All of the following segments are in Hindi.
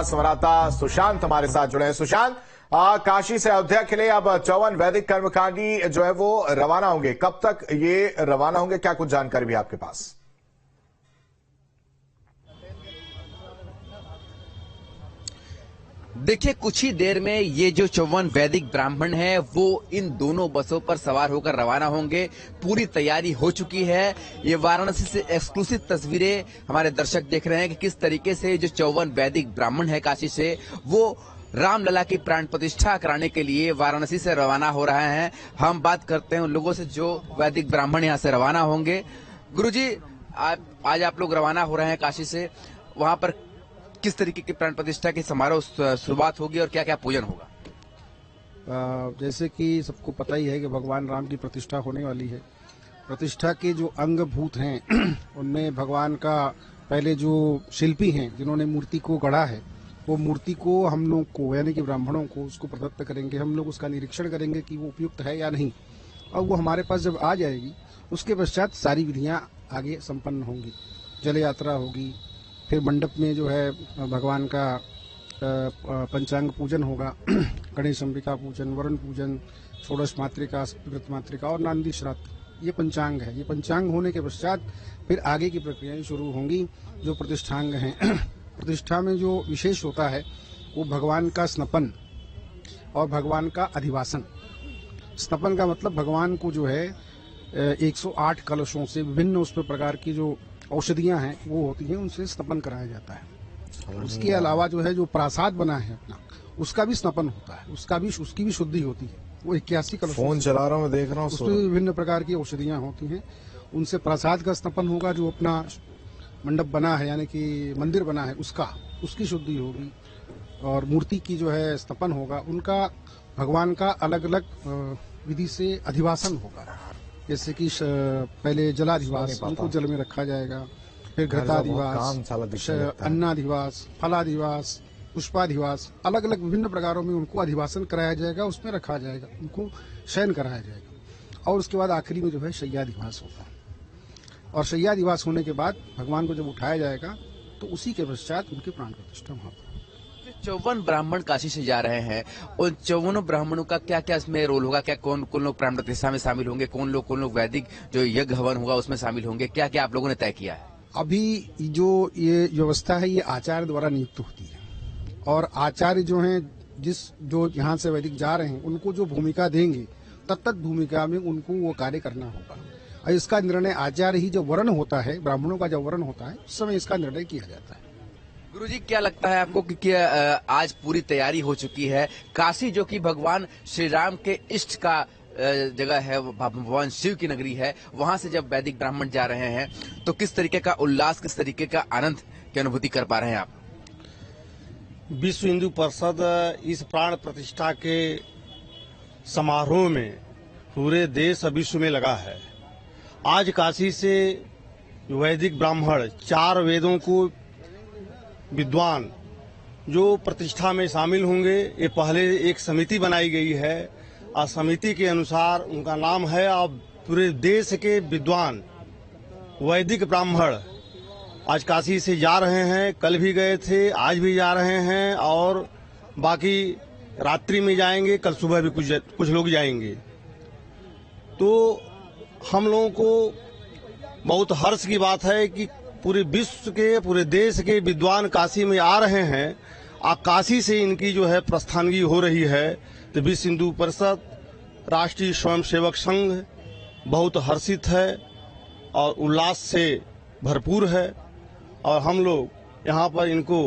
संवाददाता सुशांत हमारे साथ जुड़े हैं। सुशांत, काशी से अयोध्या के लिए अब 54 वैदिक कर्मकांडी जो है वो रवाना होंगे। कब तक ये रवाना होंगे, क्या कुछ जानकारी भी आपके पास? देखिए, कुछ ही देर में ये जो 54 वैदिक ब्राह्मण हैं वो इन दोनों बसों पर सवार होकर रवाना होंगे। पूरी तैयारी हो चुकी है। ये वाराणसी से एक्सक्लूसिव तस्वीरें हमारे दर्शक देख रहे हैं कि किस तरीके से जो 54 वैदिक ब्राह्मण है काशी से, वो रामलला की प्राण प्रतिष्ठा कराने के लिए वाराणसी से रवाना हो रहे हैं। हम बात करते हैं उन लोगों से जो वैदिक ब्राह्मण यहाँ से रवाना होंगे। गुरुजी, आज आप लोग रवाना हो रहे हैं काशी से, वहां पर किस तरीके की प्राण प्रतिष्ठा की समारोह शुरुआत होगी और क्या क्या पूजन होगा? जैसे कि सबको पता ही है कि भगवान राम की प्रतिष्ठा होने वाली है। प्रतिष्ठा के जो अंग भूत हैं उनमें भगवान का पहले जो शिल्पी हैं जिन्होंने मूर्ति को गढ़ा है, वो मूर्ति को हम लोग को यानी कि ब्राह्मणों को उसको प्रदत्त करेंगे। हम लोग उसका निरीक्षण करेंगे कि वो उपयुक्त है या नहीं, और वो हमारे पास जब आ जाएगी उसके पश्चात सारी विधियां आगे संपन्न होंगी। जल यात्रा होगी, फिर मंडप में जो है भगवान का पंचांग पूजन होगा, गणेश अंबिका पूजन, वरुण पूजन, षोडश मातृका, व्रत मातृका और नांदी श्राद्ध, ये पंचांग है। ये पंचांग होने के पश्चात फिर आगे की प्रक्रियाएं शुरू होंगी जो प्रतिष्ठांग हैं। प्रतिष्ठा में जो विशेष होता है वो भगवान का स्नपन और भगवान का अधिवासन। स्नपन का मतलब भगवान को जो है 108 कलशों से विभिन्न उस प्रकार की जो औषधियां हैं वो होती हैं, उनसे स्नपन कराया जाता है। उसके अलावा जो है जो प्रासाद बना है अपना, उसका भी स्नपन होता है, उसकी भी शुद्धि होती है। वो 81 कलश फोन चला रहा हूँ, देख रहा हूँ, उसमें विभिन्न प्रकार की औषधियां होती हैं, उनसे प्रासाद का स्नपन होगा। जो अपना मंडप बना है यानी कि मंदिर बना है उसकी शुद्धि होगी, और मूर्ति की जो है स्नपन होगा। उनका भगवान का अलग अलग विधि से अधिवासन होगा। जैसे कि पहले जलाधिवास, उनको जल में रखा जाएगा, फिर घृताधिवास, अन्नाधिवास, फलाधिवास, पुष्पाधिवास, अलग अलग विभिन्न प्रकारों में उनको अधिवासन कराया जाएगा, उसमें रखा जाएगा, उनको शयन कराया जाएगा। और उसके बाद आखिरी में जो है शय्याधिवास होगा, और शय्याधिवास होने के बाद भगवान को जब उठाया जाएगा तो उसी के पश्चात उनकी प्राण प्रतिष्ठा वहां पर। 54 ब्राह्मण काशी से जा रहे हैं, उन 54 ब्राह्मणों का क्या क्या इसमें रोल होगा? क्या कौन लोग प्राण प्रतिष्ठा में शामिल होंगे, कौन लोग वैदिक जो यज्ञ हवन होगा उसमें शामिल होंगे? क्या क्या आप लोगों ने तय किया है? अभी जो ये व्यवस्था है ये आचार्य द्वारा नियुक्त होती है, और आचार्य जो हैं जो यहाँ से वैदिक जा रहे हैं उनको जो भूमिका देंगे तत्त भूमिका में उनको वो कार्य करना होगा। और इसका निर्णय आचार्य ही, जो वर्ण होता है ब्राह्मणों का, जो वर्ण होता है उस समय इसका निर्णय किया जाता है। गुरुजी, क्या लगता है आपको कि आज पूरी तैयारी हो चुकी है? काशी जो कि भगवान श्री राम के इष्ट का जगह है, भगवान शिव की नगरी है, वहां से जब वैदिक ब्राह्मण जा रहे हैं तो किस तरीके का उल्लास, किस तरीके का आनंद की अनुभूति कर पा रहे हैं आप? विश्व हिंदू परिषद इस प्राण प्रतिष्ठा के समारोह में पूरे देश और विश्व में लगा है। आज काशी से वैदिक ब्राह्मण 4 वेदों को विद्वान जो प्रतिष्ठा में शामिल होंगे, ये पहले एक समिति बनाई गई है और समिति के अनुसार उनका नाम है। अब पूरे देश के विद्वान वैदिक ब्राह्मण आज काशी से जा रहे हैं, कल भी गए थे, आज भी जा रहे हैं, और बाकी रात्रि में जाएंगे, कल सुबह भी कुछ लोग जाएंगे। तो हम लोगों को बहुत हर्ष की बात है कि पूरे विश्व के, पूरे देश के विद्वान काशी में आ रहे हैं, और काशी से इनकी जो है प्रस्थानगी हो रही है। तो विश्व हिंदू परिषद, राष्ट्रीय स्वयंसेवक संघ बहुत हर्षित है और उल्लास से भरपूर है, और हम लोग यहाँ पर इनको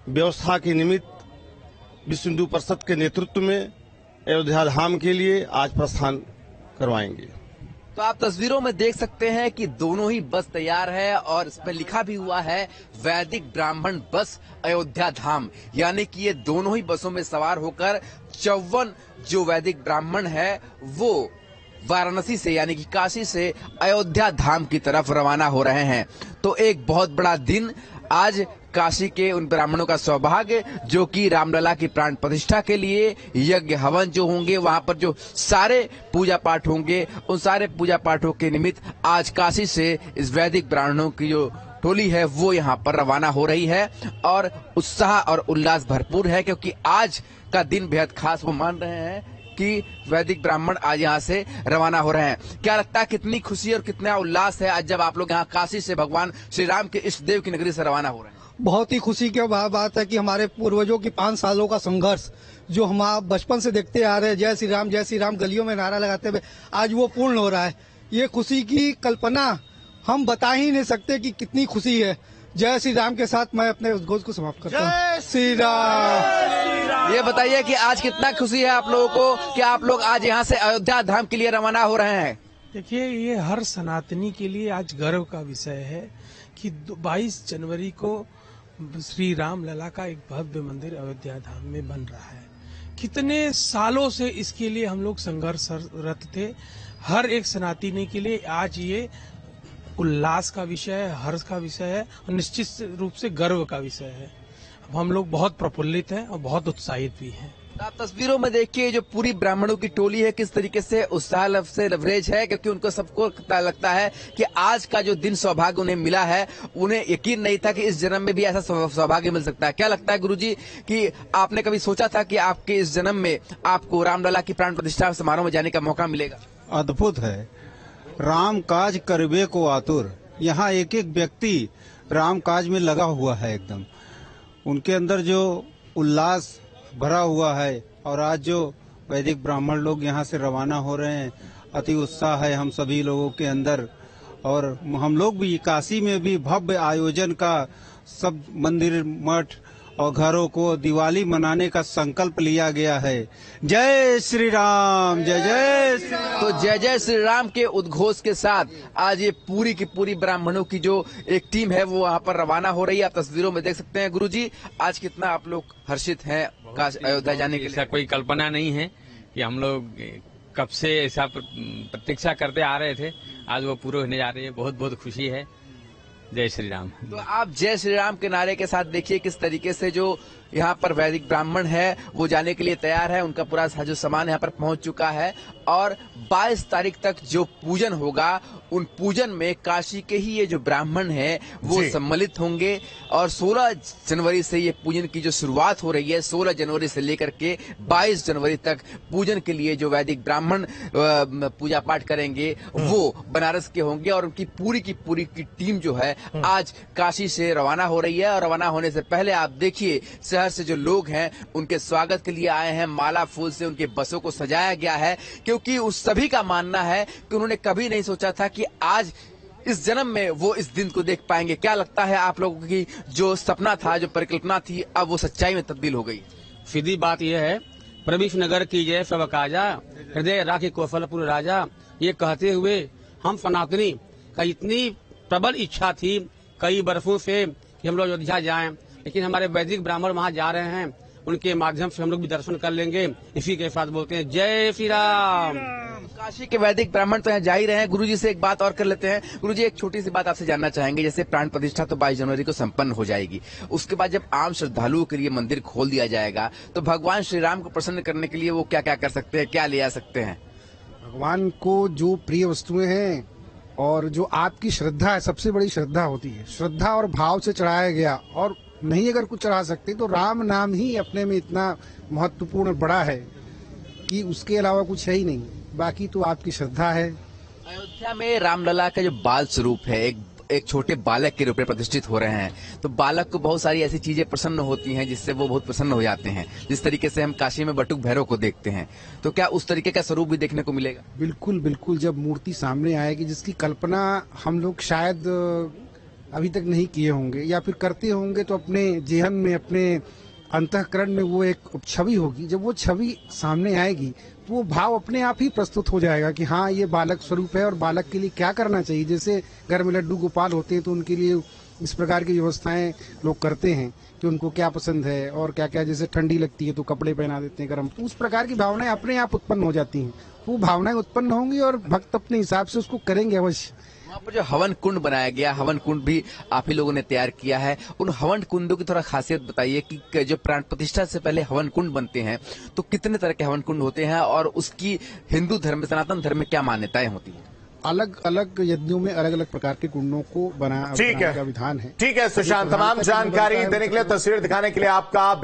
व्यवस्था के निमित्त विश्व हिंदू परिषद के नेतृत्व में अयोध्या धाम के लिए आज प्रस्थान करवाएंगे। तो आप तस्वीरों में देख सकते हैं कि दोनों ही बस तैयार है, और इस पर लिखा भी हुआ है वैदिक ब्राह्मण बस अयोध्या धाम, यानी कि ये दोनों ही बसों में सवार होकर 54 जो वैदिक ब्राह्मण है वो वाराणसी से यानी कि काशी से अयोध्या धाम की तरफ रवाना हो रहे हैं। तो एक बहुत बड़ा दिन आज काशी के उन ब्राह्मणों का सौभाग्य जो कि रामलला की प्राण प्रतिष्ठा के लिए यज्ञ हवन जो होंगे, वहां पर जो सारे पूजा पाठ होंगे, उन सारे पूजा पाठों के निमित्त आज काशी से इस वैदिक ब्राह्मणों की जो टोली है वो यहाँ पर रवाना हो रही है और उत्साह और उल्लास भरपूर है, क्योंकि आज का दिन बेहद खास वो मान रहे हैं कि वैदिक ब्राह्मण आज यहाँ से रवाना हो रहे हैं। क्या लगता है कितनी खुशी और कितना उल्लास है आज जब आप लोग यहाँ काशी से भगवान श्री राम के इष्ट देव की नगरी से रवाना हो रहे हैं? बहुत ही खुशी की बात है कि हमारे पूर्वजों की 5 सालों का संघर्ष जो हम बचपन से देखते आ रहे हैं, जय श्री राम गलियों में नारा लगाते हुए, आज वो पूर्ण हो रहा है। ये खुशी की कल्पना हम बता ही नहीं सकते कि कितनी खुशी है। जय श्री राम के साथ मैं अपने उद्घोष को समाप्त करता हूँ। जय श्री राम। ये बताइए कि आज कितना खुशी है आप लोगों को कि आप लोग आज यहाँ से अयोध्या धाम के लिए रवाना हो रहे हैं? देखिए, ये हर सनातनी के लिए आज गर्व का विषय है कि 22 जनवरी को श्री राम लला का एक भव्य मंदिर अयोध्या धाम में बन रहा है। कितने सालों से इसके लिए हम लोग संघर्षरत थे। हर एक सनातनी के लिए आज ये उल्लास का विषय है, हर्ष का विषय है और निश्चित रूप से गर्व का विषय है। अब हम लोग बहुत प्रफुल्लित हैं और बहुत उत्साहित भी हैं। आप तस्वीरों में देखिए जो पूरी ब्राह्मणों की टोली है किस तरीके से उत्साह से लवरेज है, क्योंकि उनको सबको लगता है कि आज का जो दिन सौभाग्य उन्हें मिला है, उन्हें यकीन नहीं था कि इस जन्म में भी ऐसा सौभाग्य मिल सकता है। क्या लगता है गुरुजी कि आपने कभी सोचा था कि आपके इस जन्म में आपको रामलला की प्राण प्रतिष्ठा समारोह में जाने का मौका मिलेगा? अद्भुत है। राम काज करबे को आतुर। यहाँ एक एक व्यक्ति राम काज में लगा हुआ है एकदम। उनके अंदर जो उल्लास भरा हुआ है और आज जो वैदिक ब्राह्मण लोग यहाँ से रवाना हो रहे हैं, अति उत्साह है हम सभी लोगों के अंदर। और हम लोग भी काशी में भी भव्य आयोजन का सब मंदिर मठ और घरों को दिवाली मनाने का संकल्प लिया गया है। जय श्री राम, जय जय श्री राम। तो जय जय श्री राम के उद्घोष के साथ आज ये पूरी की पूरी ब्राह्मणों की जो एक टीम है वो वहाँ पर रवाना हो रही है। आप तस्वीरों में देख सकते हैं। गुरुजी, आज कितना आप लोग हर्षित हैं अयोध्या जाने के लिए? ऐसा कोई कल्पना नहीं है कि हम लोग कब से ऐसा प्रतीक्षा करते आ रहे थे, आज वो पूरे होने जा रही है। बहुत बहुत खुशी है। जय श्री राम। तो आप जय श्री राम के नारे के साथ देखिए किस तरीके से जो यहाँ पर वैदिक ब्राह्मण है वो जाने के लिए तैयार है। उनका पूरा जो सामान यहाँ पर पहुंच चुका है और 22 तारीख तक जो पूजन होगा उन पूजन में काशी के ही ये जो ब्राह्मण है वो सम्मिलित होंगे। और 16 जनवरी से ये पूजन की जो शुरुआत हो रही है, 16 जनवरी से लेकर के 22 जनवरी तक पूजन के लिए जो वैदिक ब्राह्मण पूजा पाठ करेंगे वो बनारस के होंगे। और उनकी पूरी की टीम जो है आज काशी से रवाना हो रही है। और रवाना होने से पहले आप देखिए शहर से जो लोग हैं उनके स्वागत के लिए आए हैं। माला फूल से उनके बसों को सजाया गया है, क्योंकि उस सभी का मानना है कि उन्होंने कभी नहीं सोचा था कि आज इस जन्म में वो इस दिन को देख पाएंगे। क्या लगता है आप लोगों की जो सपना था, जो परिकल्पना थी, अब वो सच्चाई में तब्दील हो गई? सीधी बात यह है, प्रविश नगर की जय सब काजा, हृदय राखी कौशलपुर राजा। ये कहते हुए हम सनातनी का इतनी प्रबल इच्छा थी कई बरसों से कि हम लोग अयोध्या जाएं, लेकिन हमारे वैदिक ब्राह्मण वहां जा रहे हैं, उनके माध्यम से हम लोग भी दर्शन कर लेंगे। इसी के साथ बोलते हैं जय श्री राम। काशी के वैदिक ब्राह्मण तो यहाँ जा ही रहे हैं। गुरुजी से एक बात और कर लेते हैं। गुरुजी, एक छोटी सी बात आपसे जानना चाहेंगे। जैसे प्राण प्रतिष्ठा तो 22 जनवरी को संपन्न हो जाएगी, उसके बाद जब आम श्रद्धालुओं के लिए मंदिर खोल दिया जाएगा तो भगवान श्री राम को प्रसन्न करने के लिए वो क्या क्या कर सकते हैं, क्या ले आ सकते हैं? भगवान को जो प्रिय वस्तुएं हैं और जो आपकी श्रद्धा है, सबसे बड़ी श्रद्धा होती है, श्रद्धा और भाव से चढ़ाया गया। और नहीं अगर कुछ चढ़ा सकते तो राम नाम ही अपने में इतना महत्वपूर्ण बड़ा है कि उसके अलावा कुछ है ही नहीं। बाकी तो आपकी श्रद्धा है। अयोध्या में रामलला का जो बाल स्वरूप है एक छोटे बालक के रूप में प्रतिष्ठित हो रहे हैं, तो बालक को बहुत सारी ऐसी चीजें प्रसन्न होती हैं जिससे वो बहुत प्रसन्न हो जाते हैं। जिस तरीके से हम काशी में बटुक भैरव को देखते हैं, तो क्या उस तरीके का स्वरूप भी देखने को मिलेगा? बिल्कुल बिल्कुल। जब मूर्ति सामने आएगी जिसकी कल्पना हम लोग शायद अभी तक नहीं किए होंगे या फिर करते होंगे, तो अपने जेहन में, अपने अंतःकरण में वो एक छवि होगी। जब वो छवि सामने आएगी तो वो भाव अपने आप ही प्रस्तुत हो जाएगा कि हाँ, ये बालक स्वरूप है और बालक के लिए क्या करना चाहिए। जैसे घर में लड्डू गोपाल होते हैं तो उनके लिए इस प्रकार की व्यवस्थाएं लोग करते हैं कि उनको क्या पसंद है और क्या क्या, जैसे ठंडी लगती है तो कपड़े पहना देते हैं गर्म, तो उस प्रकार की भावनाएं अपने आप उत्पन्न हो जाती हैं। वो भावनाएं उत्पन्न होंगी और भक्त अपने हिसाब से उसको करेंगे अवश्य। वहाँ पर जो हवन कुंड बनाया गया, हवन कुंड भी आप ही लोगों ने तैयार किया है। उन हवन कुंडों की थोड़ा खासियत बताइए कि जो प्राण प्रतिष्ठा से पहले हवन कुंड बनते हैं तो कितने तरह के हवन कुंड होते हैं और उसकी हिंदू धर्म, सनातन धर्म में क्या मान्यताएं होती हैं? अलग अलग यज्ञों में अलग अलग प्रकार के कुंडों को बनाने का विधान है। ठीक है सुशांत, तमाम जानकारी देने के लिए, तस्वीर दिखाने के लिए आपका